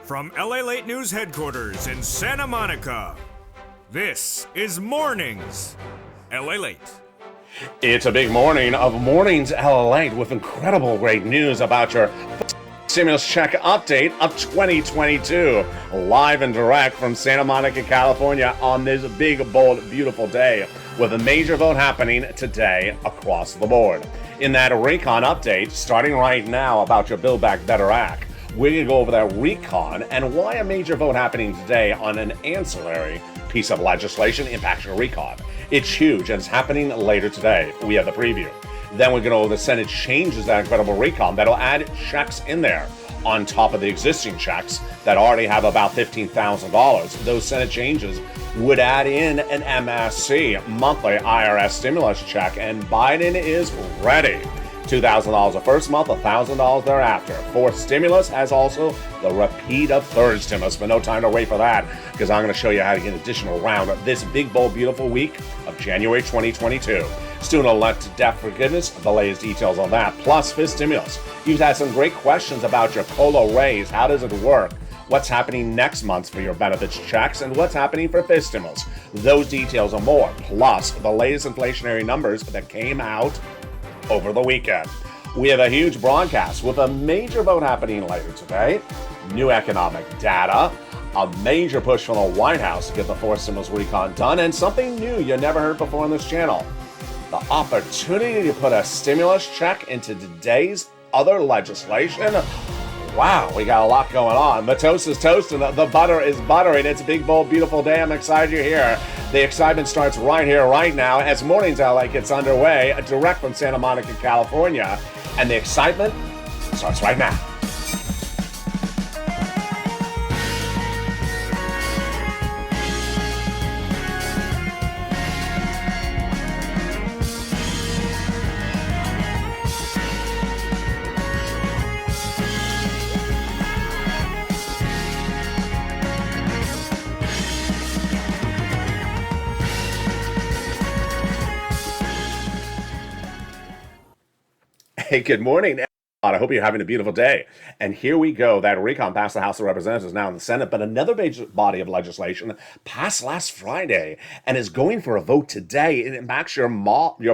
From LALATE News Headquarters in Santa Monica, this is Mornings LALATE. It's a big morning of Mornings LALATE with incredible great news about your stimulus check update of 2022. Live and direct from Santa Monica, California on this big, bold, beautiful day with a major vote happening today across the board. In that recon update, starting right now about your Build Back Better Act, we're going to go over that recon and why a major vote happening today on an ancillary piece of legislation impacts your recon. It's huge and it's happening later today. We have the preview. Then we're going to go over the Senate changes that incredible recon that'll add checks in there on top of the existing checks that already have about $15,000. Those Senate changes would add in an MSC, monthly IRS stimulus check, and Biden is ready. $2,000 the first month, $1,000 thereafter. Fourth stimulus has also the repeat of third stimulus, but no time to wait for that because I'm going to show you how to get an additional round of this big, bold, beautiful week of January 2022. Student-elect debt forgiveness, the latest details on that, plus fifth stimulus. You've had some great questions about your COLA raise. How does it work? What's happening next month for your benefits checks, and what's happening for fifth stimulus. Those details and more, plus the latest inflationary numbers that came out over the weekend. We have a huge broadcast with a major vote happening later today, new economic data, a major push from the White House to get the fourth stimulus recon done, and something new you never heard before on this channel, the opportunity to put a stimulus check into today's other legislation. Wow, we got a lot going on. The toast is toasting, the butter is buttering. It's a big, bold, beautiful day. I'm excited you're here. The excitement starts right here, right now, as Mornings LA gets underway, direct from Santa Monica, California. And the excitement starts right now. Hey, good morning. I hope you're having a beautiful day. And here we go. That recon passed the House of Representatives, now in the Senate, but another major body of legislation passed last Friday and is going for a vote today. It impacts your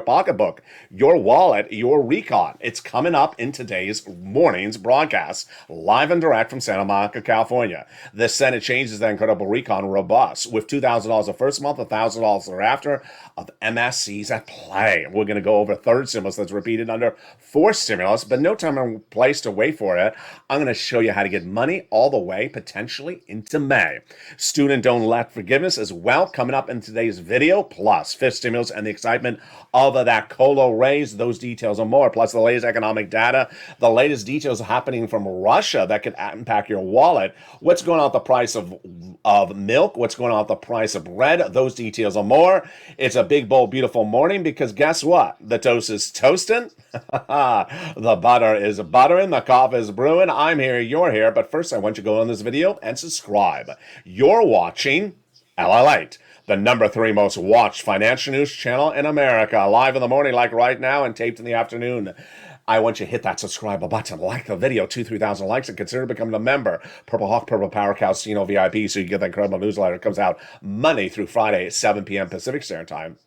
pocketbook, your wallet, your recon. It's coming up in today's morning's broadcast, live and direct from Santa Monica, California. The Senate changes that incredible recon robust with $2,000 the first month, $1,000 thereafter of MSCs at play. We're going to go over third stimulus that's repeated under fourth stimulus, but no time and place to wait for it. I'm going to show you how to get money all the way potentially into May. Student debt forgiveness as well coming up in today's video, plus fifth stimulus and the excitement of that COLA raise. Those details and more, plus the latest economic data, the latest details happening from Russia that could impact your wallet. What's going on with the price of milk? What's going on with the price of bread? Those details and more. It's a big, bold, beautiful morning because guess what? The toast is toasting. The butter is buttering, the coffee is brewing. I'm here, you're here, but first I want you to go on this video and subscribe. You're watching LALATE, the number 3 most watched financial news channel in America, live in the morning like right now and taped in the afternoon. I want you to hit that subscribe button, like the video, 2,000-3,000 likes, and consider becoming a member. Purple Hawk, Purple Power Cow, Cino VIP, so you get that incredible newsletter. It comes out Monday through Friday at 7 p.m. Pacific Standard Time.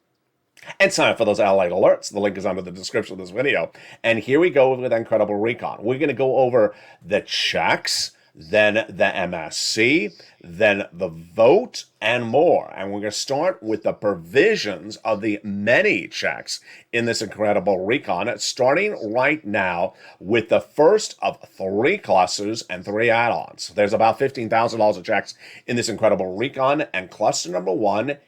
And sign up for those LALATE alerts. The link is under the description of this video. And here we go with incredible recon. We're going to go over the checks, then the MSC, then the vote, and more. And we're going to start with the provisions of the many checks in this incredible recon, starting right now with the first of 3 clusters and 3 add-ons. There's about $15,000 of checks in this incredible recon, and cluster number 1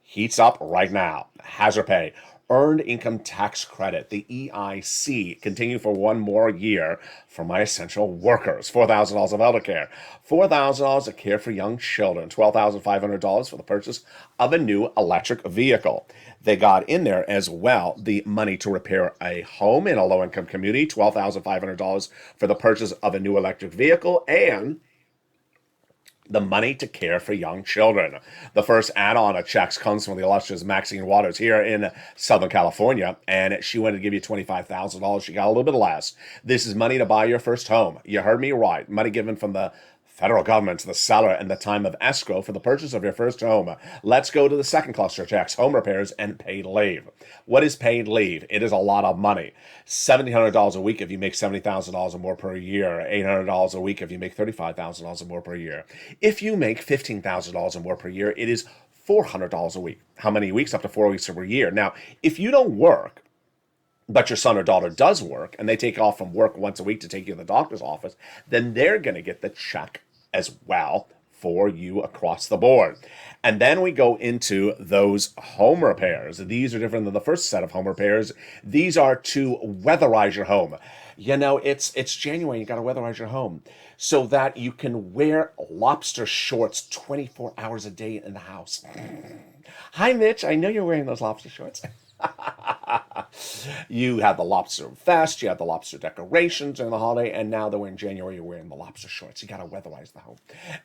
heats up right now. Hazard pay, earned income tax credit, the EIC, continue for 1 more year for my essential workers. $4,000 of elder care, $4,000 of care for young children, $12,500 for the purchase of a new electric vehicle. They got in there as well the money to repair a home in a low-income community, $12,500 for the purchase of a new electric vehicle, and the money to care for young children. The first add-on of checks comes from the illustrious Maxine Waters here in Southern California, and she wanted to give you $25,000. She got a little bit less. This is money to buy your first home. You heard me right. Money given from the federal government to the seller and the time of escrow for the purchase of your first home. Let's go to the second cluster checks, home repairs and paid leave. What is paid leave? It is a lot of money. $1,700 a week if you make $70,000 or more per year. $800 a week if you make $35,000 or more per year. If you make $15,000 or more per year, it is $400 a week. How many weeks? Up to 4 weeks per year. Now, if you don't work, but your son or daughter does work, and they take off from work once a week to take you to the doctor's office, then they're going to get the check as well for you across the board. And then we go into those home repairs. These are different than the first set of home repairs. These are to weatherize your home. You know, it's January, you got to weatherize your home so that you can wear lobster shorts 24 hours a day in the house. Hi, Mitch. I know you're wearing those lobster shorts. You have the lobster vest, you have the lobster decorations during the holiday, and now that we're in January, you're wearing the lobster shorts. You got to weatherize the home.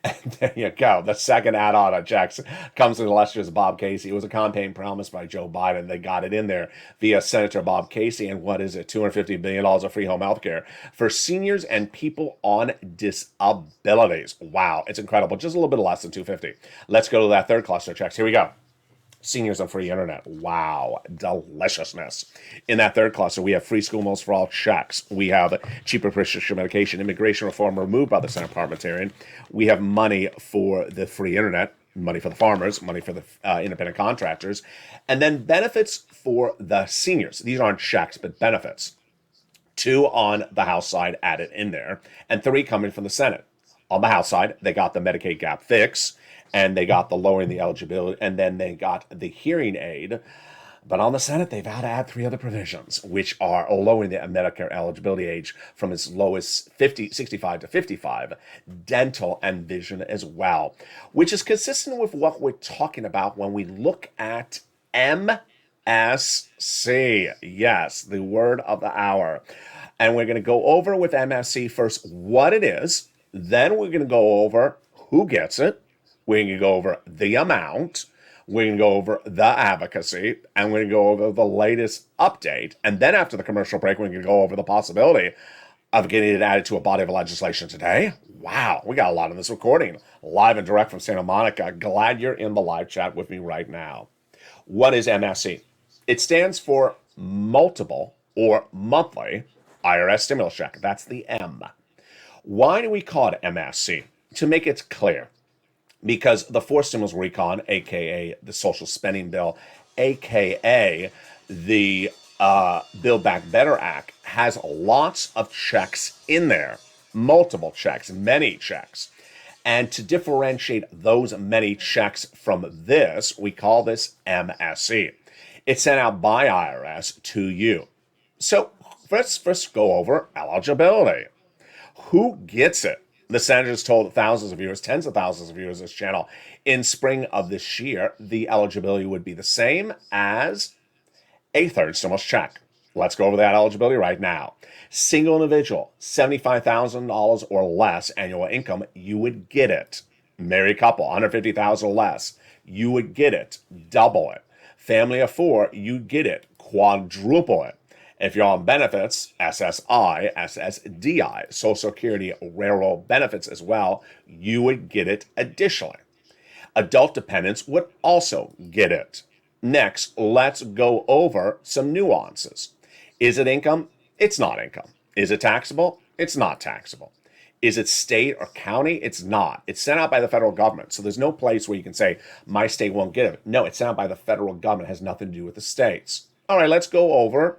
And there you go. The second add-on on checks comes from the illustrious Bob Casey. It was a campaign promise by Joe Biden. They got it in there via Senator Bob Casey. And what is it? $250 billion of free home health care for seniors and people on disabilities. Wow, it's incredible. Just a little bit less than $250. Let's go to that third cluster checks. Here we go. Seniors and free internet. Wow, deliciousness. In that third cluster, we have free school meals for all checks. We have cheaper prescription medication, immigration reform removed by the Senate parliamentarian. We have money for the free internet, money for the farmers, money for the independent contractors, and then benefits for the seniors. These aren't checks, but benefits. 2 on the House side added in there, and 3 coming from the Senate. On the House side, they got the Medicaid gap fix, and they got the lowering the eligibility, and then they got the hearing aid. But on the Senate, they've had to add 3 other provisions, which are lowering the Medicare eligibility age from as low as 65 to 55, dental and vision as well, which is consistent with what we're talking about when we look at MSC. Yes, the word of the hour. And we're going to go over with MSC first what it is. Then we're going to go over who gets it. We're going to go over the amount. We're going to go over the advocacy. And we're going to go over the latest update. And then after the commercial break, we're going to go over the possibility of getting it added to a body of legislation today. Wow, we got a lot in this recording. Live and direct from Santa Monica. Glad you're in the live chat with me right now. What is MSC? It stands for multiple or monthly IRS stimulus check. That's the M. Why do we call it MSC? To make it clear. Because the fourth stimulus recon, aka the social spending bill, aka the Build Back Better Act, has lots of checks in there, multiple checks, many checks. And to differentiate those many checks from this, we call this MSC. It's sent out by IRS to you. So let's first go over eligibility. Who gets it? The senators told thousands of viewers, tens of thousands of viewers, this channel in spring of this year, the eligibility would be the same as a third stimulus check. Let's go over that eligibility right now. Single individual, $75,000 or less annual income, you would get it. Married couple, $150,000 or less, you would get it. Double it. Family of 4, you'd get it. Quadruple it. If you're on benefits, SSI, SSDI, Social Security, railroad benefits as well, you would get it additionally. Adult dependents would also get it. Next, let's go over some nuances. Is it income? It's not income. Is it taxable? It's not taxable. Is it state or county? It's not. It's sent out by the federal government. So there's no place where you can say, my state won't get it. No, it's sent out by the federal government. It has nothing to do with the states. All right, let's go over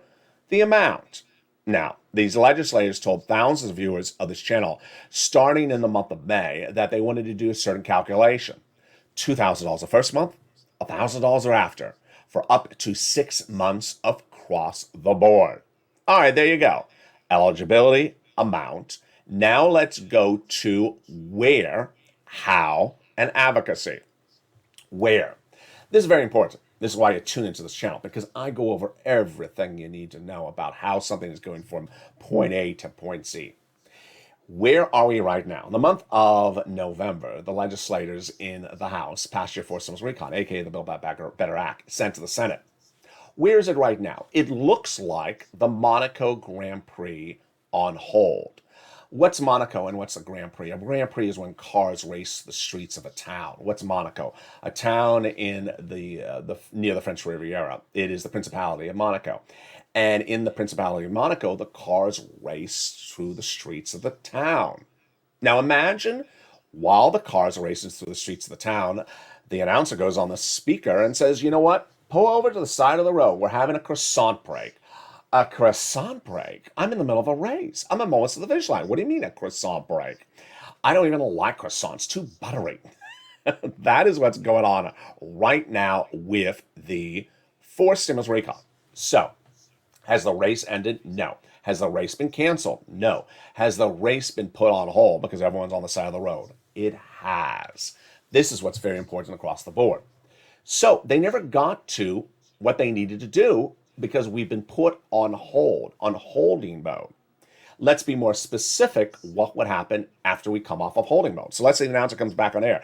the amount. Now, these legislators told thousands of viewers of this channel, starting in the month of May, that they wanted to do a certain calculation. $2,000 the first month, $1,000 thereafter, for up to 6 months across the board. All right, there you go. Eligibility, amount. Now let's go to where, how, and advocacy. Where. This is very important. This is why you tune into this channel, because I go over everything you need to know about how something is going from point A to point Z. Where are we right now? In the month of November, the legislators in the House passed your fourth stimulus recon, aka the Build Back Better Act, sent to the Senate. Where is it right now? It looks like the Monaco Grand Prix on hold. What's Monaco and what's a Grand Prix? A Grand Prix is when cars race the streets of a town. What's Monaco? A town in the near the French Riviera. It is the Principality of Monaco. And in the Principality of Monaco, the cars race through the streets of the town. Now imagine while the cars are racing through the streets of the town, the announcer goes on the speaker and says, you know what? Pull over to the side of the road. We're having a croissant break. A croissant break? I'm in the middle of a race. I'm almost to the finish line. What do you mean a croissant break? I don't even like croissants. Too buttery. That is what's going on right now with the forced stimulus recall. So, has the race ended? No. Has the race been canceled? No. Has the race been put on hold because everyone's on the side of the road? It has. This is what's very important across the board. So they never got to what they needed to do because we've been put on hold, on holding mode. Let's be more specific what would happen after we come off of holding mode. So let's say the announcer comes back on air.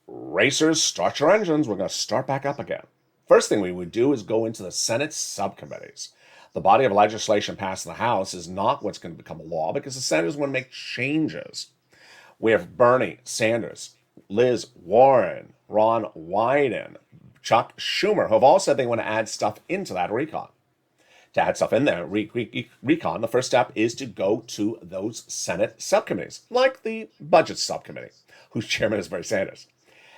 Racers, start your engines. We're going to start back up again. First thing we would do is go into the Senate subcommittees. The body of legislation passed in the House is not what's going to become a law because the senators want to make changes. We have Bernie Sanders, Liz Warren, Ron Wyden, Chuck Schumer, who have all said they want to add stuff into that recon. To add stuff in there, recon, the first step is to go to those Senate subcommittees, like the Budget Subcommittee, whose chairman is Bernie Sanders.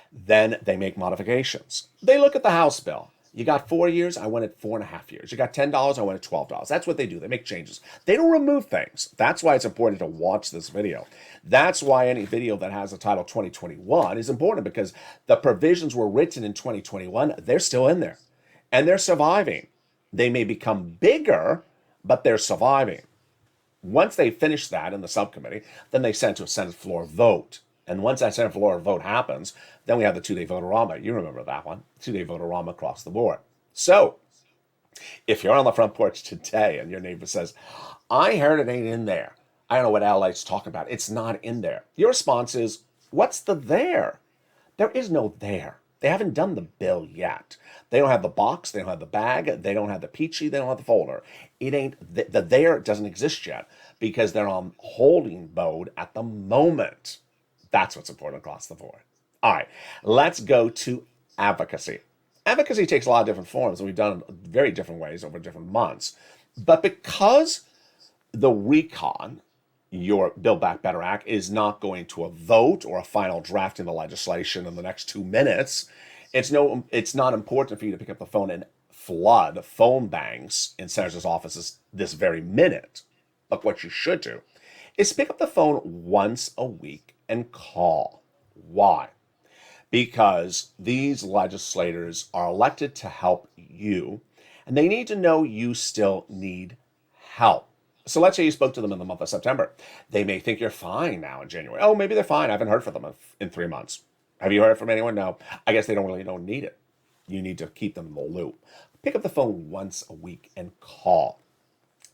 Then they make modifications. They look at the House bill. You got 4 years, I want it 4.5 years. You got $10, I want it $12. That's what they do. They make changes. They don't remove things. That's why it's important to watch this video. That's why any video that has a title 2021 is important because the provisions were written in 2021. They're still in there and they're surviving. They may become bigger, but they're surviving. Once they finish that in the subcommittee, then they send to a Senate floor vote. And once that Senate floor vote happens, then we have the two-day vote-a-rama. You remember that one. Two-day vote-a-rama across the board. So, if you're on the front porch today and your neighbor says, I heard it ain't in there. I don't know what LALATE's talking about. It's not in there. Your response is, what's the there? There is no there. They haven't done the bill yet. They don't have the box. They don't have the bag. They don't have the peachy. They don't have the folder. It ain't, the there doesn't exist yet because they're on holding mode at the moment. That's what's important across the board. All right, let's go to advocacy. Advocacy takes a lot of different forms, and we've done it very different ways over different months. But because the recon, your Build Back Better Act, is not going to a vote or a final draft in the legislation in the next 2 minutes, it's not important for you to pick up the phone and flood phone banks in senators' offices this very minute. But what you should do is pick up the phone once a week and call. Why? Because these legislators are elected to help you, and they need to know you still need help. So let's say you spoke to them in the month of September. They may think you're fine now in January. Oh, maybe they're fine. I haven't heard from them in 3 months. Have you heard from anyone? No. I guess they don't need it. You need to keep them in the loop. Pick up the phone once a week and call.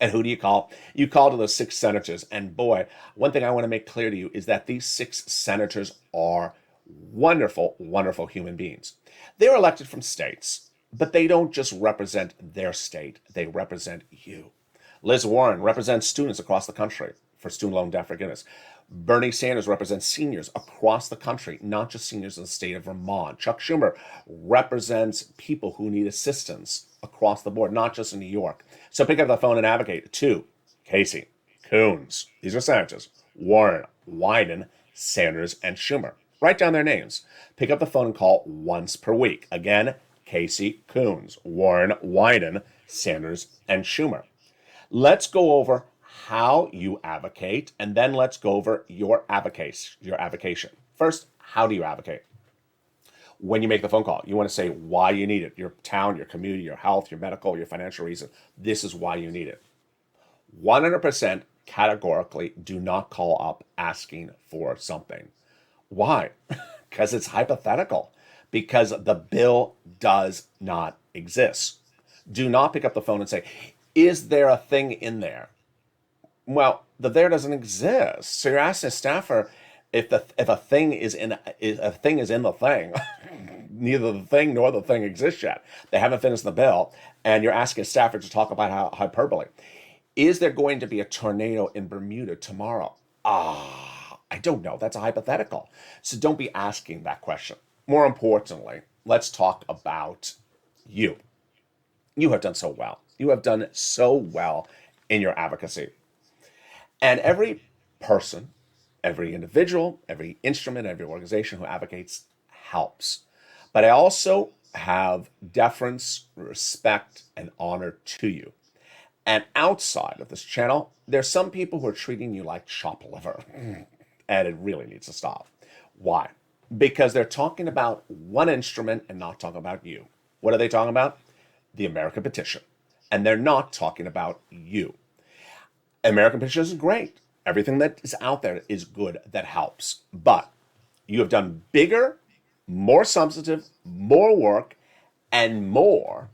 And who do you call? You call to those 6 senators. And boy, one thing I want to make clear to you is that these 6 senators are wonderful, wonderful human beings. They're elected from states, but they don't just represent their state. They represent you. Liz Warren represents students across the country for student loan debt forgiveness. Bernie Sanders represents seniors across the country, not just seniors in the state of Vermont. Chuck Schumer represents people who need assistance across the board, not just in New York. So pick up the phone and advocate to Casey, Coons. These are senators. Warren, Wyden, Sanders, and Schumer. Write down their names. Pick up the phone and call once per week. Again, Casey, Coons, Warren, Wyden, Sanders, and Schumer. Let's go over how you advocate, and then let's go over your avocation. First, how do you advocate? When you make the phone call, you want to say why you need it. Your town, your community, your health, your medical, your financial reason. This is why you need it. 100% categorically do not call up asking for something. Why? Because it's hypothetical. Because the bill does not exist. Do not pick up the phone and say, is there a thing in there? Well, the there doesn't exist. So you're asking a staffer if a thing is in the thing. Neither the thing nor the thing exists yet. They haven't finished the bill, and you're asking a staffer to talk about how hyperbole. Is there going to be a tornado in Bermuda tomorrow? I don't know. That's a hypothetical. So don't be asking that question. More importantly, let's talk about you. You have done so well. You have done so well in your advocacy. And every person, every individual, every instrument, every organization who advocates helps. But I also have deference, respect, and honor to you. And outside of this channel, there's some people who are treating you like chopped liver. And it really needs to stop. Why? Because they're talking about one instrument and not talking about you. What are they talking about? The American petition. And they're not talking about you. American petition is great. Everything that is out there is good that helps. But you have done bigger, more substantive, more work, and more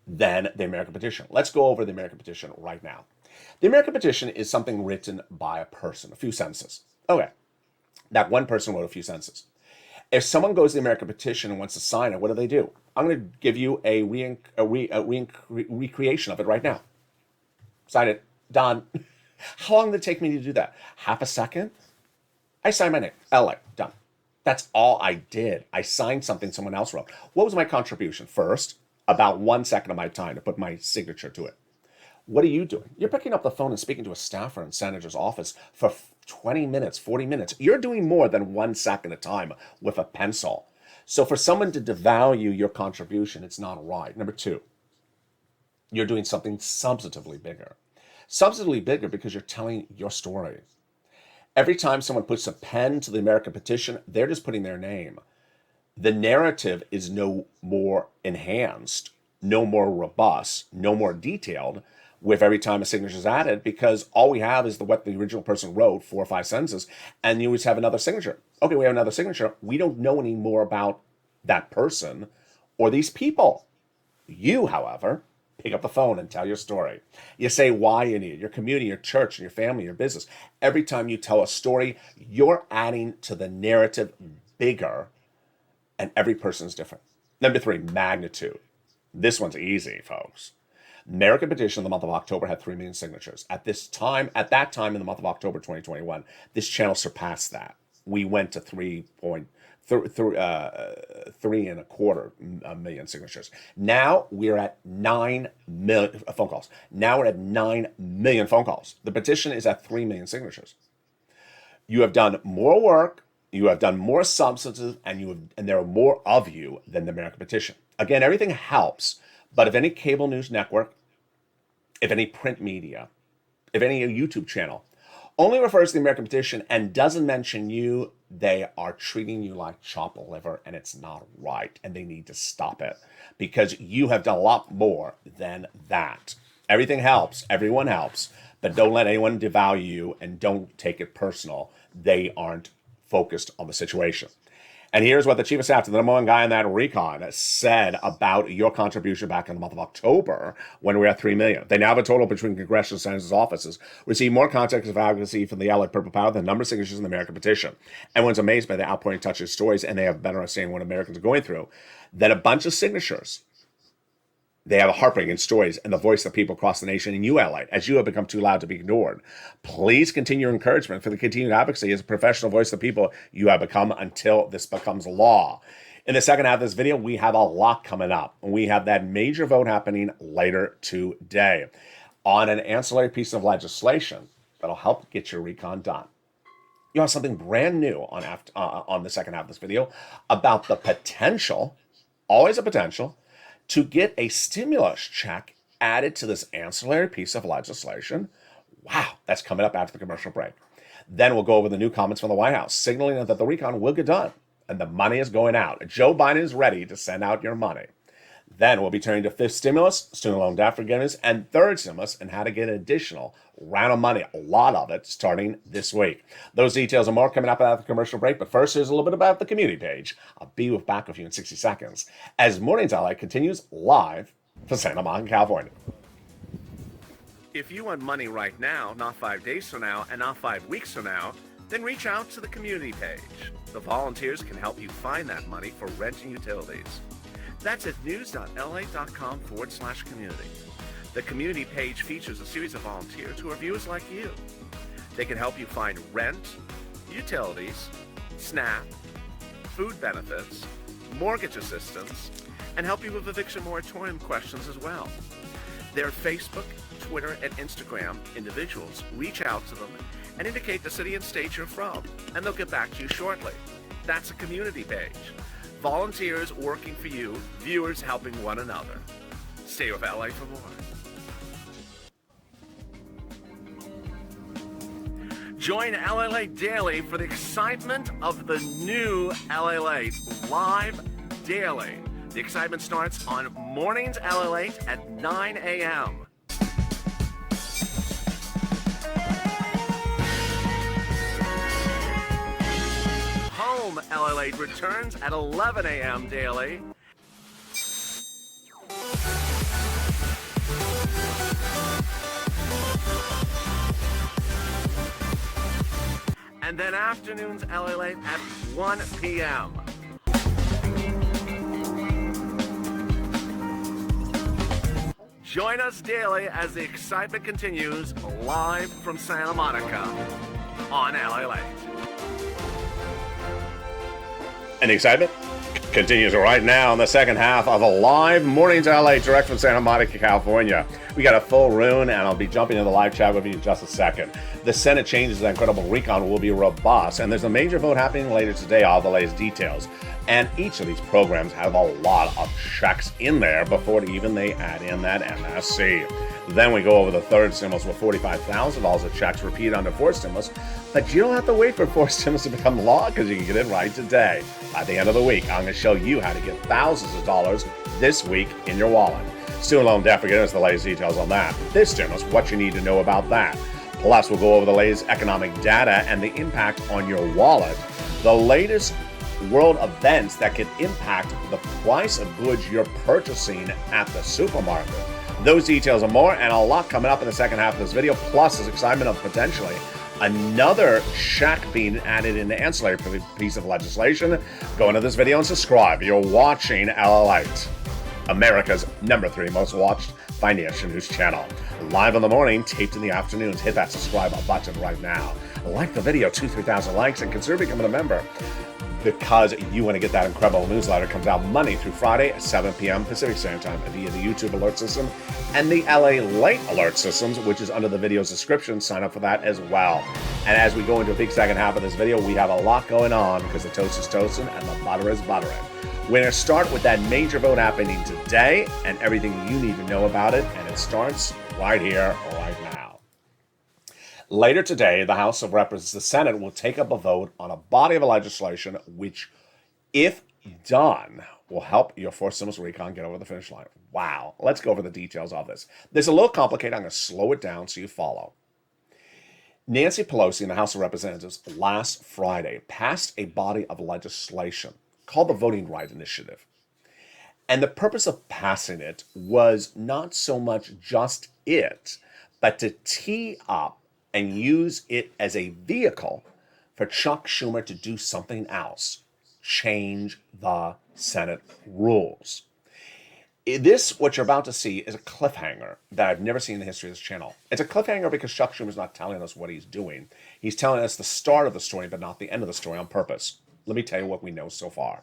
than the American petition. Let's go over the American petition right now. The American petition is something written by a person, a few sentences. Okay, that one person wrote a few sentences. If someone goes to the American petition and wants to sign it, what do? I'm going to give you a recreation of it right now. Sign it. Done. How long did it take me to do that? Half a second? I signed my name. LA. Done. That's all I did. I signed something someone else wrote. What was my contribution? First, about 1 second of my time to put my signature to it. What are you doing? You're picking up the phone and speaking to a staffer in senator's office for 20 minutes, 40 minutes. You're doing more than 1 second at a time with a pencil. So for someone to devalue your contribution, it's not right. Number two, you're doing something substantively bigger. Substantively bigger because you're telling your story. Every time someone puts a pen to the American petition, they're just putting their name. The narrative is no more enhanced, no more robust, no more detailed with every time a signature is added, because all we have is what the original person wrote, 4 or 5 sentences, and you always have another signature. Okay, we have another signature. We don't know any more about that person or these people. You, however, pick up the phone and tell your story. You say why you need it, your community, your church, and your family, your business. Every time you tell a story, you're adding to the narrative bigger, and every person is different. Number three, magnitude. This one's easy, folks. American petition in the month of October had 3 million signatures. At that time in the month of October 2021, this channel surpassed that. We went to 3.25 million signatures. Now we're at 9 million phone calls. Now we're at 9 million phone calls. The petition is at 3 million signatures. You have done more work, you have done more substances, and there are more of you than the American petition. Again, everything helps, but if any cable news network, if any print media, if any YouTube channel only refers to the American petition and doesn't mention you, they are treating you like chopped liver, and it's not right, and they need to stop it because you have done a lot more than that. Everything helps, everyone helps, but don't let anyone devalue you, and don't take it personal. They aren't focused on the situation. And here's what the chief of staff to the number one guy in that recon said about your contribution back in the month of October when we were at 3 million. They now have a total between congressional and senators' offices receive more contacts of advocacy from the LALATE Purple Power than the number of signatures in the American petition. Everyone's amazed by the outpouring touching stories, and they have a better understanding what Americans are going through than a bunch of signatures. They have a heartbreaking stories and the voice of people across the nation, and you, LA, as you have become too loud to be ignored. Please continue your encouragement for the continued advocacy as a professional voice of the people you have become until this becomes law. In the second half of this video, we have a lot coming up. We have that major vote happening later today on an ancillary piece of legislation that'll help get your recon done. You have something brand new on the second half of this video about the potential, always a potential, to get a stimulus check added to this ancillary piece of legislation. Wow, that's coming up after the commercial break. Then we'll go over the new comments from the White House, signaling that the recon will get done and the money is going out. Joe Biden is ready to send out your money. Then we'll be turning to fifth stimulus, student loan debt forgiveness, and third stimulus, and how to get an additional round of money, a lot of it, starting this week. Those details and more coming up after the commercial break, but first, here's a little bit about the community page. I'll be back with you in 60 seconds as Mornings LA continues live from Santa Monica, California. If you want money right now, not 5 days from now, and not 5 weeks from now, then reach out to the community page. The volunteers can help you find that money for rent and utilities. That's at news.la.com/community. The community page features a series of volunteers who are viewers like you. They can help you find rent, utilities, SNAP, food benefits, mortgage assistance, and help you with eviction moratorium questions as well. Their Facebook, Twitter, and Instagram individuals reach out to them and indicate the city and state you're from, and they'll get back to you shortly. That's a community page. Volunteers working for you, viewers helping one another. Stay with LA for more. Join LALATE Daily for the excitement of the new LALATE live daily. The excitement starts on Mornings LALATE at 9 a.m. Home LALATE returns at 11 a.m. daily. And then afternoons LALATE at 1 p.m. Join us daily as the excitement continues live from Santa Monica on LALATE. And the excitement continues right now in the second half of a live Mornings LA direct from Santa Monica, California. We got a full room, and I'll be jumping into the live chat with you in just a second. The Senate changes that incredible recon will be robust, and there's a major vote happening later today. All the latest details. And each of these programs have a lot of checks in there before even they add in that MSC. Then we go over the third stimulus with $45,000 of checks repeated under fourth stimulus. But you don't have to wait for fourth stimulus to become law, because you can get it right today. At the end of the week, I'm going to show you how to get thousands of dollars this week in your wallet. Student loan debt forgiveness, the latest details on that. This stimulus, what you need to know about that. Plus, we'll go over the latest economic data and the impact on your wallet. The latest world events that can impact the price of goods you're purchasing at the supermarket. Those details and more, and a lot coming up in the second half of this video, plus this excitement of potentially another check being added in the ancillary piece of legislation. Go into this video and subscribe. You're watching LALATE, America's #3 most watched financial news channel. Live in the morning, taped in the afternoons. Hit that subscribe button right now. Like the video, 2,000-3,000 likes, and consider becoming a member, because you want to get that incredible newsletter. It comes out Monday through Friday at 7 p.m. Pacific Standard Time via the YouTube alert system and the LALATE alert systems, which is under the video's description. Sign up for that as well. And as we go into a big second half of this video, we have a lot going on, because the toast is toasting and the butter is buttering. We're going to start with that major vote happening today and everything you need to know about it, and it starts right here, right now. Later today, the House of Representatives, the Senate, will take up a vote on a body of legislation which, if done, will help your fourth stimulus recon get over the finish line. Wow. Let's go over the details of this. This is a little complicated. I'm going to slow it down so you follow. Nancy Pelosi in the House of Representatives last Friday passed a body of legislation called the Voting Rights Initiative. And the purpose of passing it was not so much just it, but to tee up and use it as a vehicle for Chuck Schumer to do something else, change the Senate rules. This, what you're about to see, is a cliffhanger that I've never seen in the history of this channel. It's a cliffhanger because Chuck Schumer's not telling us what he's doing. He's telling us the start of the story, but not the end of the story on purpose. Let me tell you what we know so far.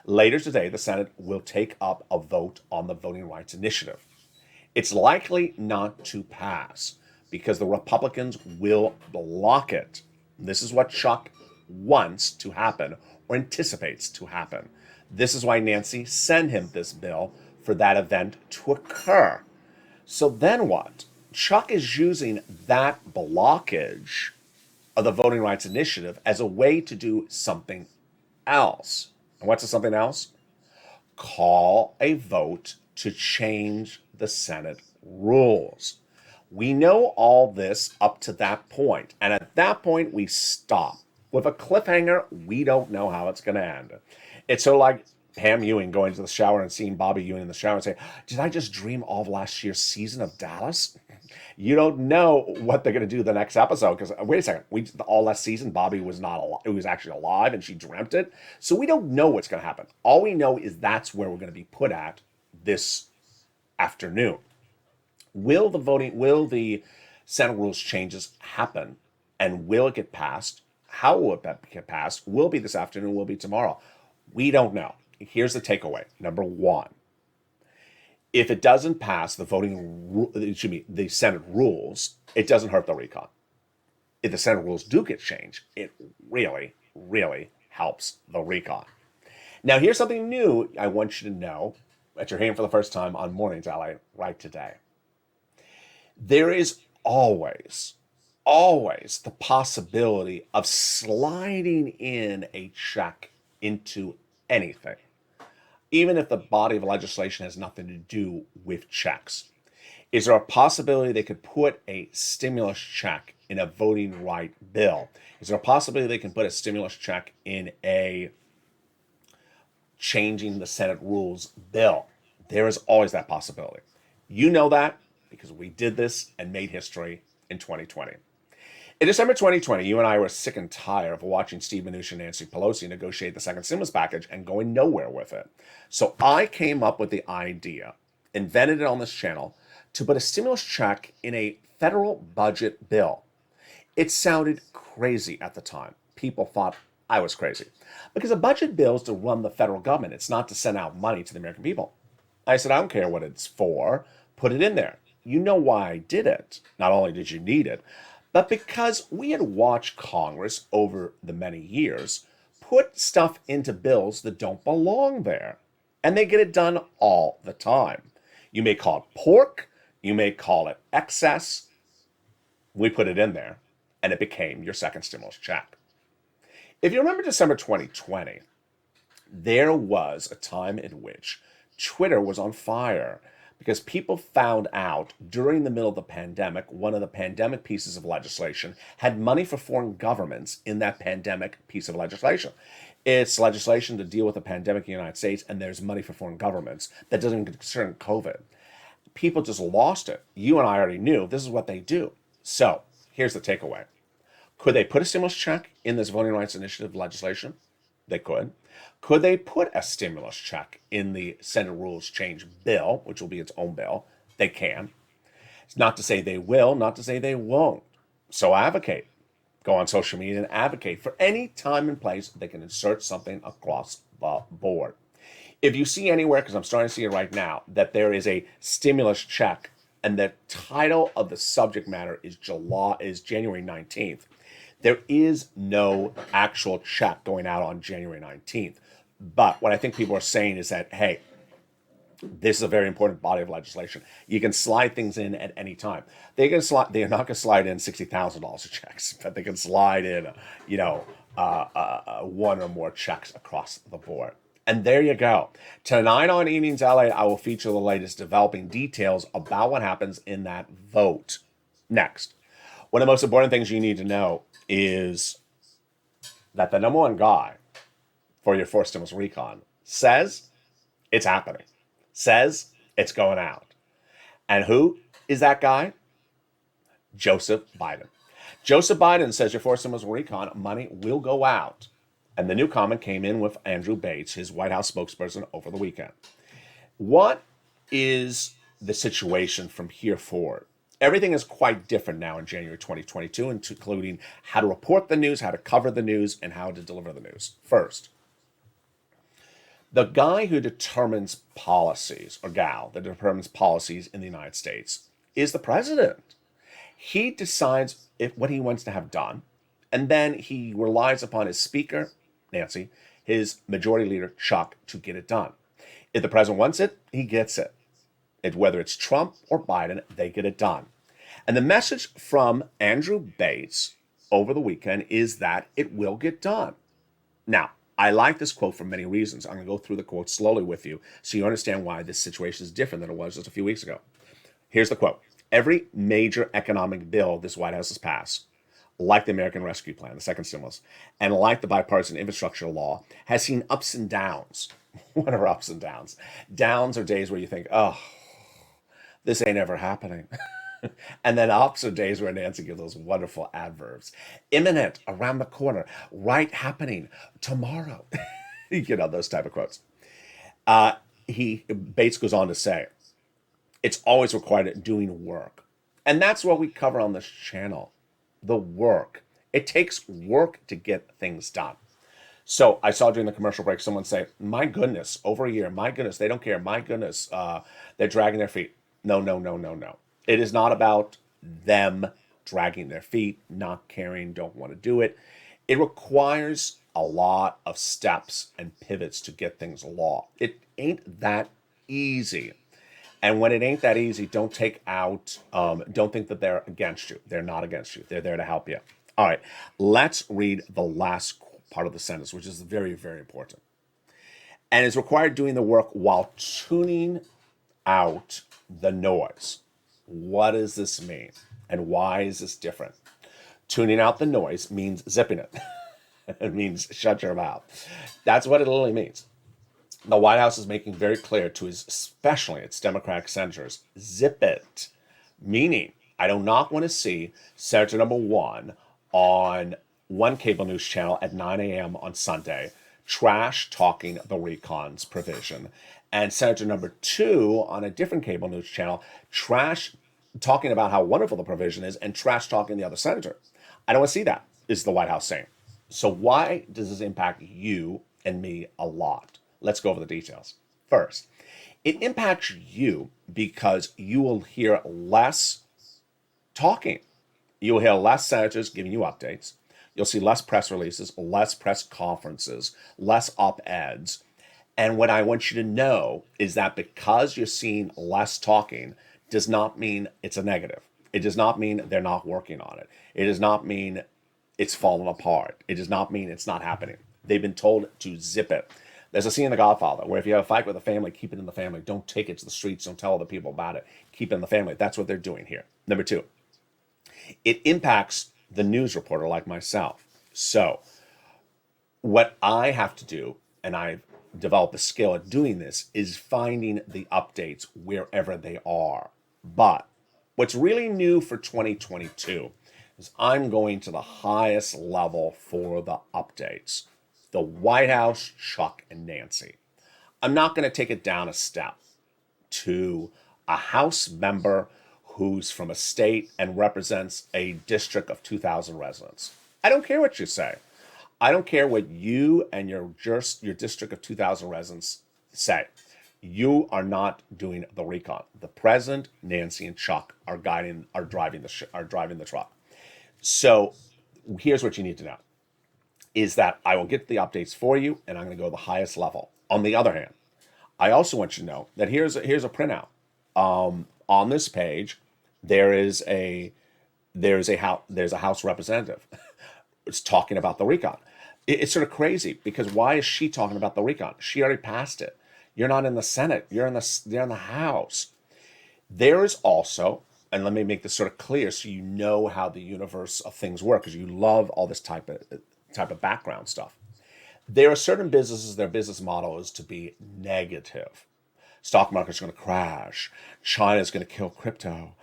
Later today, the Senate will take up a vote on the Voting Rights Initiative. It's likely not to pass because the Republicans will block it. This is what Chuck wants to happen or anticipates to happen. This is why Nancy sent him this bill, for that event to occur. So then what? Chuck is using that blockage of the Voting Rights Initiative as a way to do something else. And what's the something else? Call a vote to change the Senate rules. We know all this up to that point, and at that point we stop. With a cliffhanger, we don't know how it's going to end. It's sort of like Pam Ewing going to the shower and seeing Bobby Ewing in the shower and saying, did I just dream all of last year's season of Dallas? You don't know what they're going to do the next episode, because wait a second, all last season Bobby was not alive. It was actually alive and she dreamt it. So we don't know what's going to happen. All we know is that's where we're going to be put at this afternoon. Will the Senate rules changes happen And will it get passed? How will it get passed? Will it be this afternoon? Will it be tomorrow? We don't know. Here's the takeaway. Number one, if it doesn't pass the Senate rules, it doesn't hurt the recon. If the Senate rules do get changed, it really, really helps the recon. Now, here's something new I want you to know that you're hearing for the first time on Mornings LA right today. There is always the possibility of sliding in a check into anything, even if the body of legislation has nothing to do with checks. Is there a possibility they could put a stimulus check in a voting right bill? Is there a possibility they can put a stimulus check in a changing the Senate rules bill? There is always that possibility. You know that because we did this and made history in 2020. In December 2020, you and I were sick and tired of watching Steve Mnuchin and Nancy Pelosi negotiate the second stimulus package and going nowhere with it. So I came up with the idea, invented it on this channel, to put a stimulus check in a federal budget bill. It sounded crazy at the time. People thought I was crazy because a budget bill is to run the federal government. It's not to send out money to the American people. I said, I don't care what it's for. Put it in there. You know why I did it. Not only did you need it, but because we had watched Congress over the many years put stuff into bills that don't belong there. And they get it done all the time. You may call it pork. You may call it excess. We put it in there, and it became your second stimulus check. If you remember December 2020, there was a time in which Twitter was on fire because people found out during the middle of the pandemic, one of the pandemic pieces of legislation had money for foreign governments in that pandemic piece of legislation. It's legislation to deal with the pandemic in the United States, and there's money for foreign governments that doesn't concern COVID. People just lost it. You and I already knew this is what they do. So here's the takeaway. Could they put a stimulus check in this voting rights initiative legislation? They could. Could they put a stimulus check in the Senate rules change bill, which will be its own bill? They can. It's not to say they will, not to say they won't. So advocate. Go on social media and advocate for any time and place they can insert something across the board. If you see anywhere, because I'm starting to see it right now, that there is a stimulus check and the title of the subject matter is January 19th, there is no actual check going out on January 19th. But what I think people are saying is that, hey, this is a very important body of legislation. You can slide things in at any time. They're not going to slide in $60,000 of checks, but they can slide in, one or more checks across the board. And there you go. Tonight on Evenings LA, I will feature the latest developing details about what happens in that vote. Next, one of the most important things you need to know is that the number one guy for your fourth stimulus recon says it's happening, says it's going out. And who is that guy? Joseph Biden. Joseph Biden says your fourth stimulus recon money will go out. And the new comment came in with Andrew Bates, his White House spokesperson, over the weekend. What is the situation from here forward? Everything is quite different now in January 2022, including how to report the news, how to cover the news, and how to deliver the news. First, the guy who determines policies, or gal that determines policies in the United States, is the president. He decides what he wants to have done, and then he relies upon his speaker, Nancy, his majority leader, Chuck, to get it done. If the president wants it, he gets it. Whether it's Trump or Biden, they get it done. And the message from Andrew Bates over the weekend is that it will get done. Now, I like this quote for many reasons. I'm going to go through the quote slowly with you so you understand why this situation is different than it was just a few weeks ago. Here's the quote. Every major economic bill this White House has passed, like the American Rescue Plan, the second stimulus, and like the bipartisan infrastructure law, has seen ups and downs. What are ups and downs? Downs are days where you think, oh, this ain't ever happening. And then ups are days where Nancy gives those wonderful adverbs. Imminent, around the corner, right happening, tomorrow. Those type of quotes. Bates goes on to say, it's always required doing work. And that's what we cover on this channel. The work. It takes work to get things done. So I saw during the commercial break someone say, "My goodness, over a year. My goodness, they don't care. My goodness, they're dragging their feet." No, no, no, no, no. It is not about them dragging their feet, not caring, don't want to do it. It requires a lot of steps and pivots to get things law. It ain't that easy. And when it ain't that easy, don't think that they're against you. They're not against you. They're there to help you. All right, let's read the last part of the sentence, which is very, very important. And is required doing the work while tuning out the noise. What does this mean? And why is this different? Tuning out the noise means zipping it. It means shut your mouth. That's what it literally means. The White House is making very clear to especially its Democratic senators, zip it. Meaning, I do not want to see Senator number one on one cable news channel at 9 a.m. on Sunday trash talking the recons provision, and Senator number two on a different cable news channel trash talking about how wonderful the provision is and trash talking the other senator. I don't want to see that, is the White House saying. So why does this impact you and me a lot? Let's go over the details. First, it impacts you because you will hear less talking. You'll hear less senators giving you updates. You'll see less press releases, less press conferences, less op-eds. And what I want you to know is that because you're seeing less talking does not mean it's a negative. It does not mean they're not working on it. It does not mean it's fallen apart. It does not mean it's not happening. They've been told to zip it. There's a scene in The Godfather where if you have a fight with a family, keep it in the family. Don't take it to the streets. Don't tell other people about it. Keep it in the family. That's what they're doing here. Number two, it impacts the news reporter like myself. So what I have to do, and I've developed a skill at doing this, is finding the updates wherever they are. But what's really new for 2022 is I'm going to the highest level for the updates. The White House, Chuck and Nancy. I'm not going to take it down a step to a House member who's from a state and represents a district of 2,000 residents. I don't care what you say. I don't care what you and your district of 2,000 residents say. You are not doing the recon. The president, Nancy, and Chuck are driving the truck. So here's what you need to know: is that I will get the updates for you, and I'm going to go to the highest level. On the other hand, I also want you to know that here's a printout. On this page, there's a House representative. It's talking about the recon. It's sort of crazy because why is she talking about the recon? She already passed it. You're not in the Senate. You're in the House. There is also, and let me make this sort of clear so you know how the universe of things work, because you love all this type of background stuff. There are certain businesses, their business model is to be negative. Stock market's going to crash. China's going to kill crypto.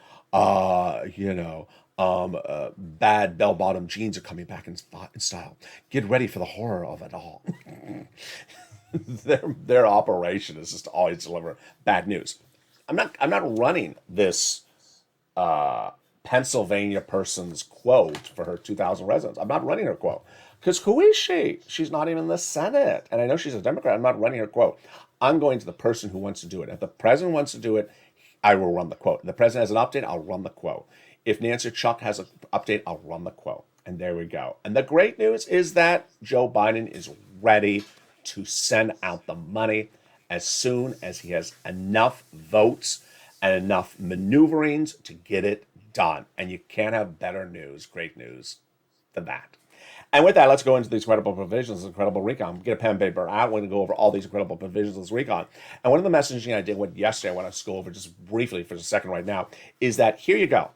Bad bell-bottom jeans are coming back in style. Get ready for the horror of it all. Their operation is just to always deliver bad news. I'm not running this Pennsylvania person's quote for her 2,000 residents. I'm not running her quote. Because who is she? She's not even in the Senate. And I know she's a Democrat. I'm not running her quote. I'm going to the person who wants to do it. If the president wants to do it, I will run the quote. If the president has an update, I'll run the quote. If Nancy Chuck has an update, I'll run the quote. And there we go. And the great news is that Joe Biden is ready to send out the money as soon as he has enough votes and enough maneuverings to get it done. And you can't have better news, great news than that. And with that, let's go into these incredible provisions, incredible recon. Get a pen and paper out. We're going to go over all these incredible provisions of this recon. And one of the messaging I did yesterday, I want to go over just briefly for a second right now, is that here you go.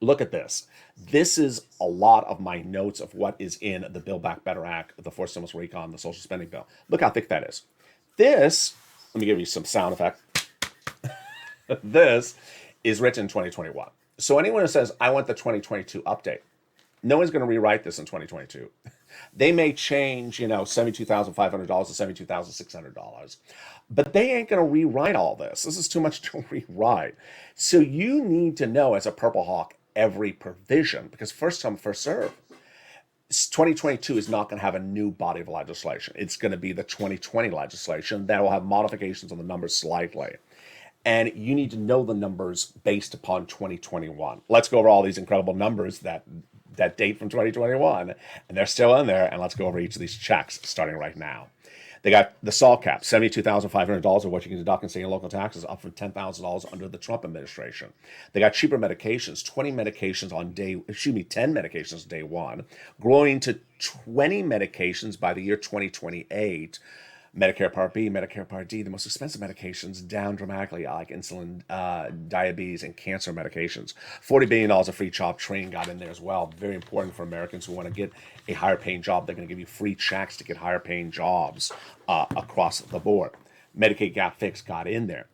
Look at this. This is a lot of my notes of what is in the Build Back Better Act, the Forced Stimulus Recon, the social spending bill. Look how thick that is. This, let me give you some sound effect. This is written in 2021. So anyone who says, I want the 2022 update, no one's going to rewrite this in 2022. They may change, $72,500 to $72,600, but they ain't going to rewrite all this. This is too much to rewrite. So you need to know as a Purple Hawk every provision, because first come, first serve. 2022 is not going to have a new body of legislation. It's going to be the 2020 legislation that will have modifications on the numbers slightly. And you need to know the numbers based upon 2021. Let's go over all these incredible numbers that date from 2021, and they're still in there. And let's go over each of these checks starting right now. They got the SAL cap, $72,500 of what you can deduct in state and local taxes, up from $10,000 under the Trump administration. They got cheaper medications, 10 medications on day one, growing to 20 medications by the year 2028. Medicare Part B, Medicare Part D, the most expensive medications down dramatically, like insulin, diabetes, and cancer medications. $40 billion of free job training got in there as well. Very important for Americans who want to get a higher paying job. They're going to give you free checks to get higher paying jobs across the board. Medicaid gap fix got in there.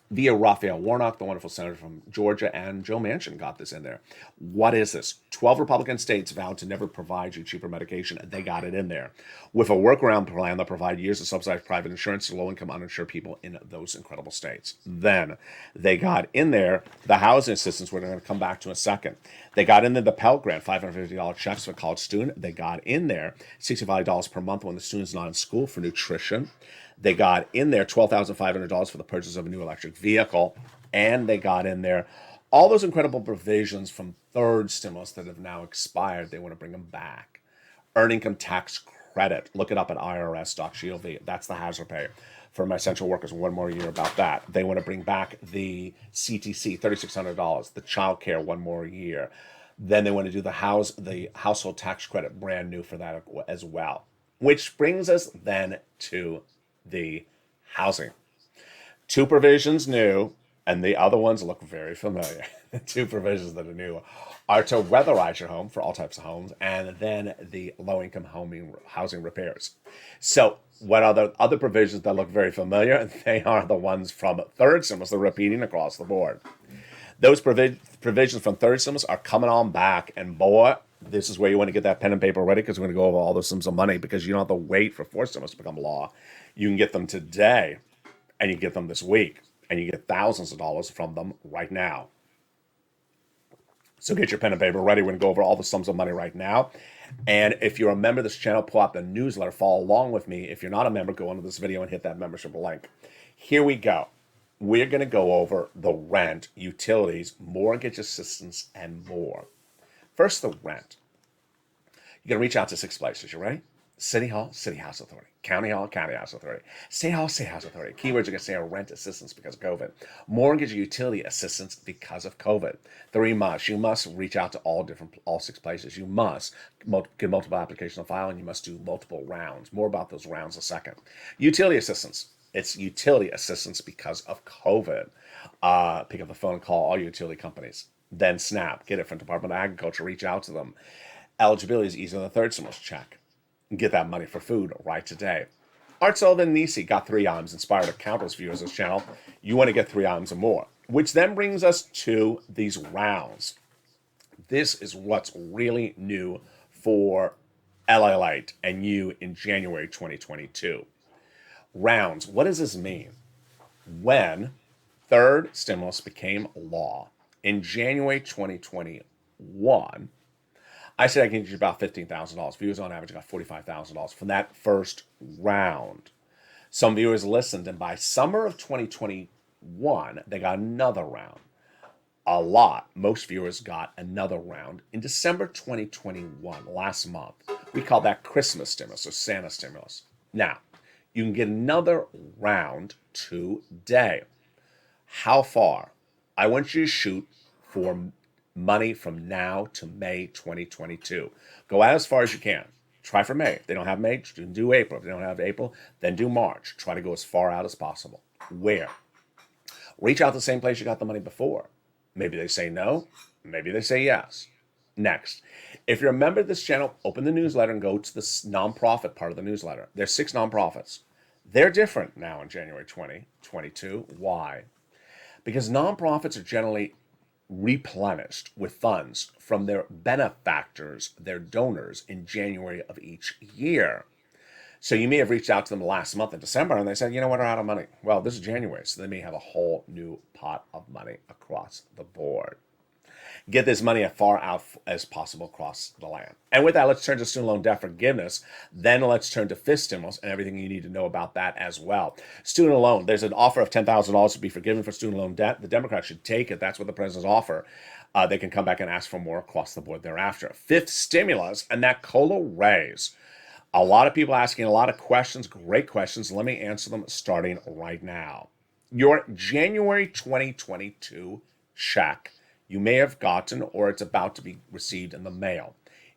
Via Raphael Warnock, the wonderful senator from Georgia, and Joe Manchin got this in there. What is this? 12 Republican states vowed to never provide you cheaper medication, and they got it in there. With a workaround plan that provide years of subsidized private insurance to low-income uninsured people in those incredible states. Then they got in there the housing assistance, we're going to come back to in a second. They got in there the Pell Grant, $550 checks for a college student. They got in there $65 per month when the student's not in school for nutrition. They got in there $12,500 for the purchase of a new electric vehicle. And they got in there all those incredible provisions from third stimulus that have now expired. They want to bring them back. Earned income tax credit. Look it up at irs.gov. That's the hazard pay for my essential workers. One more year about that. They want to bring back the CTC, $3,600. The child care, one more year. Then they want to do the household tax credit, brand new for that as well. Which brings us then to the housing. Two provisions new, and the other ones look very familiar. The two provisions that are new are to weatherize your home for all types of homes, and then the low-income housing repairs. So what are the other provisions that look very familiar? They are the ones from third stimulus. They're repeating across the board. Those provisions from third stimulus are coming on back, and boy, this is where you want to get that pen and paper ready, because we're going to go over all those sums of money, because you don't have to wait for fourth stimulus to become law. You can get them today, and you get them this week, and you get thousands of dollars from them right now. So get your pen and paper ready. We're going to go over all the sums of money right now. And if you're a member of this channel, pull out the newsletter, follow along with me. If you're not a member, go into this video and hit that membership link. Here we go. We're going to go over the rent, utilities, mortgage assistance, and more. First, the rent. You're going to reach out to 6 places. You ready? City Hall, City House Authority. County Hall, County House Authority. State Hall, State House Authority. Keywords are going to say are rent assistance because of COVID. Mortgage utility assistance because of COVID. 3 must. You must reach out to all 6 places. You must get multiple applications on file, and you must do multiple rounds. More about those rounds in a second. Utility assistance. It's utility assistance because of COVID. Pick up the phone and call all utility companies. Then SNAP. Get it from Department of Agriculture. Reach out to them. Eligibility is easier than the third stimulus check. Get that money for food right today. Art Sullivan Nisi got 3 items, inspired a countless viewers of this channel. You want to get 3 items or more, which then brings us to these rounds. This is what's really new for LALATE and you in January 2022. Rounds. What does this mean? When third stimulus became law in January 2021, I said I can get you about $15,000. Viewers on average got $45,000 from that first round. Some viewers listened, and by summer of 2021, they got another round. A lot. Most viewers got another round in December 2021, last month. We call that Christmas stimulus or Santa stimulus. Now, you can get another round today. How far? I want you to shoot for money from now to May 2022. Go out as far as you can. Try for May. If they don't have May, do April. If they don't have April, then do March. Try to go as far out as possible. Where? Reach out to the same place you got the money before. Maybe they say no. Maybe they say yes. Next, if you're a member of this channel, open the newsletter and go to the nonprofit part of the newsletter. There's 6 nonprofits. They're different now in January 2022. Why? Because nonprofits are generally replenished with funds from their benefactors, their donors, in January of each year. So you may have reached out to them last month in December and they said, you know what, we're out of money. Well, this is January, so they may have a whole new pot of money across the board. get this money as far out as possible across the land. And with that, let's turn to student loan debt forgiveness. Then let's turn to FIST stimulus and everything you need to know about that as well. Student loan, there's an offer of $10,000 to be forgiven for student loan debt. The Democrats should take it. That's what the president's offer. They can come back and ask for more across the board thereafter. Fifth stimulus, and that COLA raise. A lot of people asking a lot of questions, great questions. Let me answer them starting right now. Your January 2022 check you may have gotten or it's about to be received in the mail.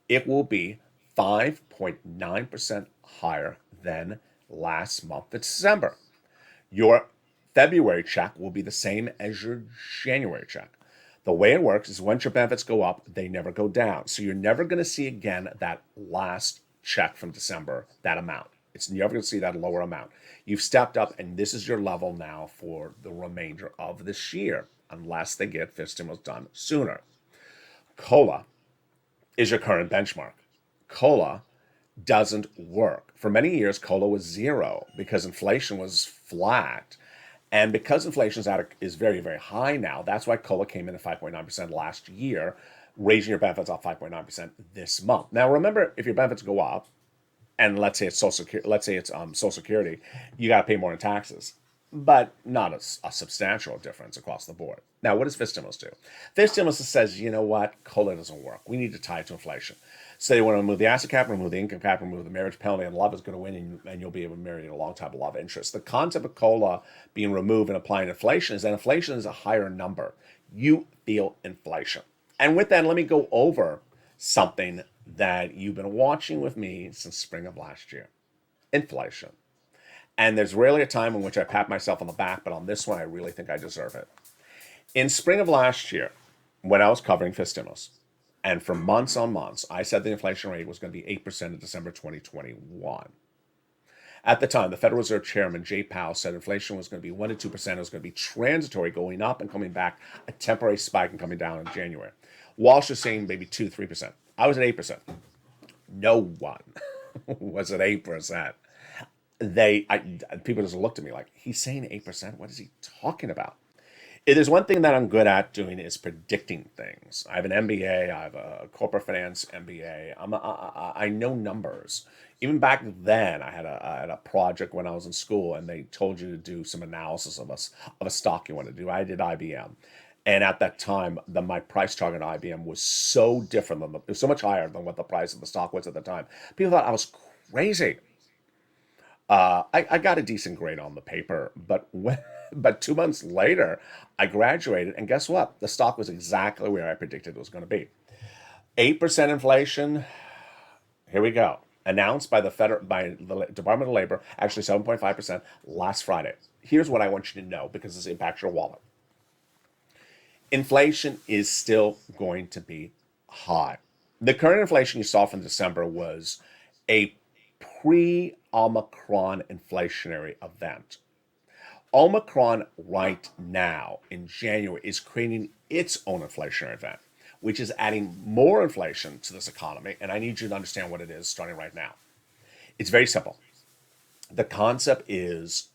It will be 5.9% higher than last month of December. Your February check will be the same as your January check. The way it works is once your benefits go up, they never go down. So you're never going to see again that last check from December, that amount. It's never going to see that lower amount. You've stepped up, and this is your level now for the remainder of this year, unless they get FIST stimulus done sooner. COLA is your current benchmark. COLA doesn't work. For many years, COLA was zero because inflation was flat. And because inflation is very, very high now, that's why COLA came in at 5.9% last year, raising your benefits up 5.9% this month. Now, remember, if your benefits go up, and let's say it's Social Security, you got to pay more in taxes, but not a substantial difference across the board. Now, what does FIST stimulus do? FIST stimulus says, you know what, COLA doesn't work. We need to tie it to inflation. So they want to remove the asset cap, remove the income cap, remove the marriage penalty, and love is going to win, and you'll be able to marry in a long time, a lot of interest. The concept of COLA being removed and applying inflation is that inflation is a higher number. You feel inflation. And with that, let me go over something that you've been watching with me since spring of last year. Inflation. And there's rarely a time in which I pat myself on the back, but on this one, I really think I deserve it. In spring of last year, when I was covering FIST stimulus, and for months on months, I said the inflation rate was going to be 8% in December 2021. At the time, the Federal Reserve Chairman, Jay Powell, said inflation was going to be 1% to 2%. It was going to be transitory, going up and coming back, a temporary spike and coming down in January. Walsh was saying maybe 2 to 3%. I was at 8%. No one was at 8%. People just looked at me like, he's saying 8%? What is he talking about? If there's one thing that I'm good at doing is predicting things. I have an MBA. I have a corporate finance MBA. I know numbers. Even back then, I had a project when I was in school, and they told you to do some analysis of a stock you want to do. I did IBM. And at that time, my price target on IBM was so different it was so much higher than what the price of the stock was at the time. People thought I was crazy. I got a decent grade on the paper, but 2 months later, I graduated, and guess what? The stock was exactly where I predicted it was going to be. 8% inflation. Here we go. Announced by the Department of Labor, actually 7.5% last Friday. Here's what I want you to know because this impacts your wallet. Inflation is still going to be high. The current inflation you saw from December was a pre-Omicron inflationary event. Omicron right now in January is creating its own inflationary event, which is adding more inflation to this economy. And I need you to understand what it is starting right now. It's very simple. The concept is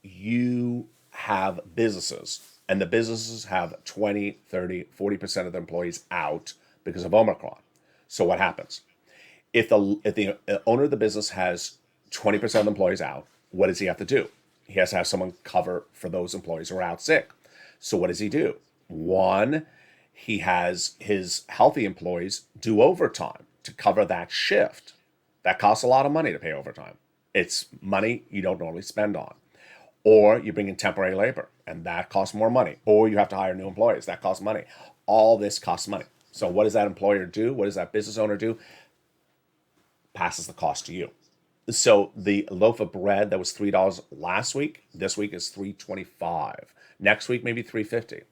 you have businesses, and the businesses have 20, 30, 40% of their employees out because of Omicron. So what happens? If the owner of the business has 20% of the employees out, what does he have to do? He has to have someone cover for those employees who are out sick. So what does he do? One, he has his healthy employees do overtime to cover that shift. That costs a lot of money to pay overtime. It's money you don't normally spend on. Or you bring in temporary labor, and that costs more money. Or you have to hire new employees. That costs money. All this costs money. So what does that employer do? What does that business owner do? Passes the cost to you. So the loaf of bread that was $3 last week, this week is $3.25. Next week, maybe $3.50.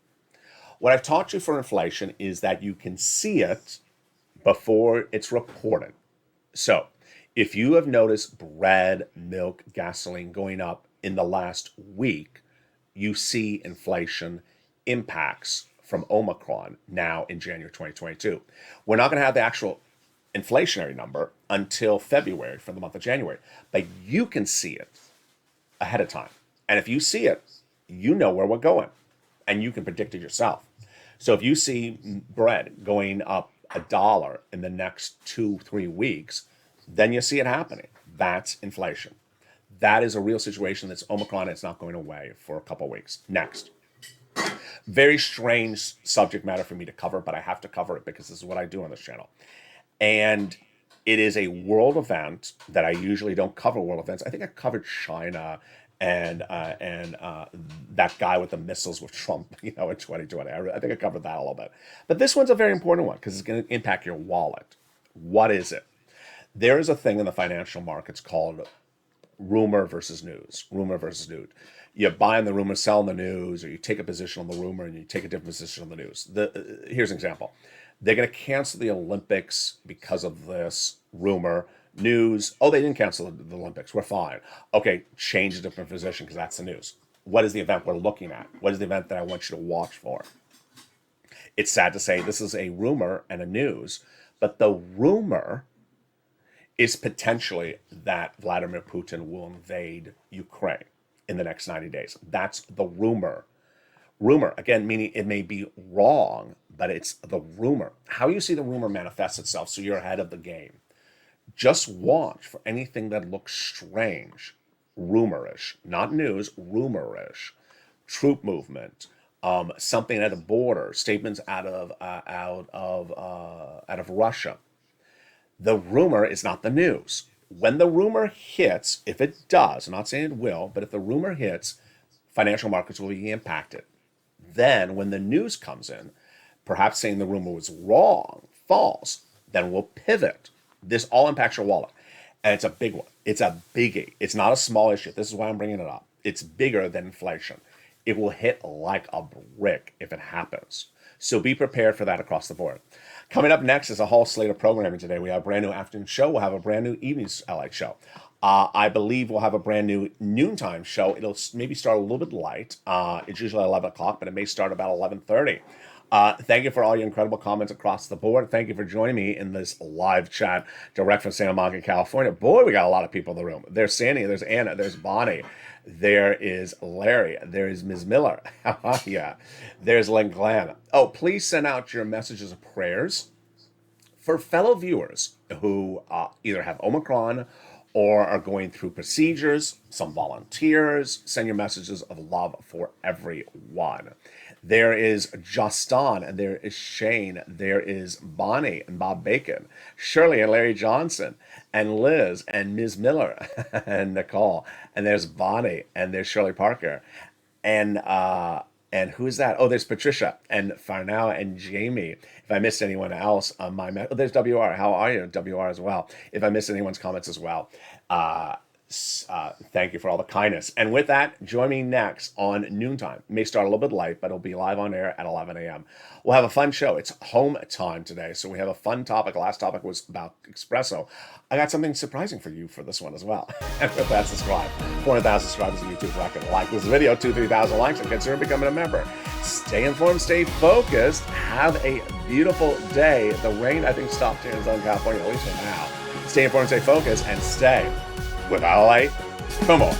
What I've taught you for inflation is that you can see it before it's reported. So if you have noticed bread, milk, gasoline going up in the last week, you see inflation impacts from Omicron now in January 2022. We're not going to have the actual inflationary number until February for the month of January, but you can see it ahead of time. And if you see it, you know where we're going, and you can predict it yourself. So if you see bread going up $1 in the next 2-3 weeks, then you see it happening. That's inflation. That is a real situation. That's Omicron. It's not going away for a couple of weeks. Next. Very strange subject matter for me to cover, but I have to cover it because this is what I do on this channel. And it is a world event that I usually don't cover world events. I think I covered China and that guy with the missiles with Trump, in 2020. I think I covered that a little bit. But this one's a very important one because it's going to impact your wallet. What is it? There is a thing in the financial markets called rumor versus news. Rumor versus news. You buy in the rumor, sell in the news, or you take a position on the rumor and you take a different position on the news. Here's an example. They're going to cancel the Olympics because of this rumor. News, oh, they didn't cancel the Olympics. We're fine. Okay, change a different position because that's the news. What is the event we're looking at? What is the event that I want you to watch for? It's sad to say this is a rumor and a news, but the rumor is potentially that Vladimir Putin will invade Ukraine in the next 90 days. That's the rumor. Rumor, again, meaning it may be wrong, but it's the rumor. How you see the rumor manifest itself so you're ahead of the game. Just watch for anything that looks strange, rumorish, not news, rumorish, troop movement, something at a border, statements out of Russia. The rumor is not the news. When the rumor hits, if it does, I'm not saying it will, but if the rumor hits, financial markets will be impacted. Then when the news comes in, perhaps saying the rumor was wrong, false, then we'll pivot. This all impacts your wallet. And it's a big one. It's a biggie. It's not a small issue. This is why I'm bringing it up. It's bigger than inflation. It will hit like a brick if it happens. So be prepared for that across the board. Coming up next is a whole slate of programming today. We have a brand new afternoon show. We'll have a brand new evening LA show. I believe we'll have a brand new noontime show. It'll maybe start a little bit light. It's usually 11 o'clock, but it may start about 11:30. Thank you for all your incredible comments across the board. Thank you for joining me in this live chat direct from Santa Monica, California. Boy, we got a lot of people in the room. There's Sandy, there's Anna, there's Bonnie, there is Larry, there is Ms. Miller. Yeah, there's Lynn Glenn. Oh, please send out your messages of prayers for fellow viewers who either have Omicron or are going through procedures, some volunteers. Send your messages of love for everyone. There is Justin, and there is Shane, there is Bonnie and Bob Bacon, Shirley and Larry Johnson, and Liz and Ms. Miller and Nicole, and there's Bonnie, and there's Shirley Parker, and who's that? Oh, there's Patricia and Farnell and Jamie. If I missed anyone else on there's WR. How are you, WR, as well? If I missed anyone's comments as well, thank you for all the kindness. And with that, join me next on noontime. It may start a little bit late, but it'll be live on air at 11 a.m. We'll have a fun show. It's home time today, so we have a fun topic. Last topic was about espresso. I got something surprising for you for this one as well. And with that, subscribe. 400,000 subscribers on YouTube record. Like this video, 2,000-3,000 likes, and consider becoming a member. Stay informed, stay focused. Have a beautiful day. The rain, I think, stopped here in Southern California, at least for now. Stay informed, stay focused, and stay with LALATE for more.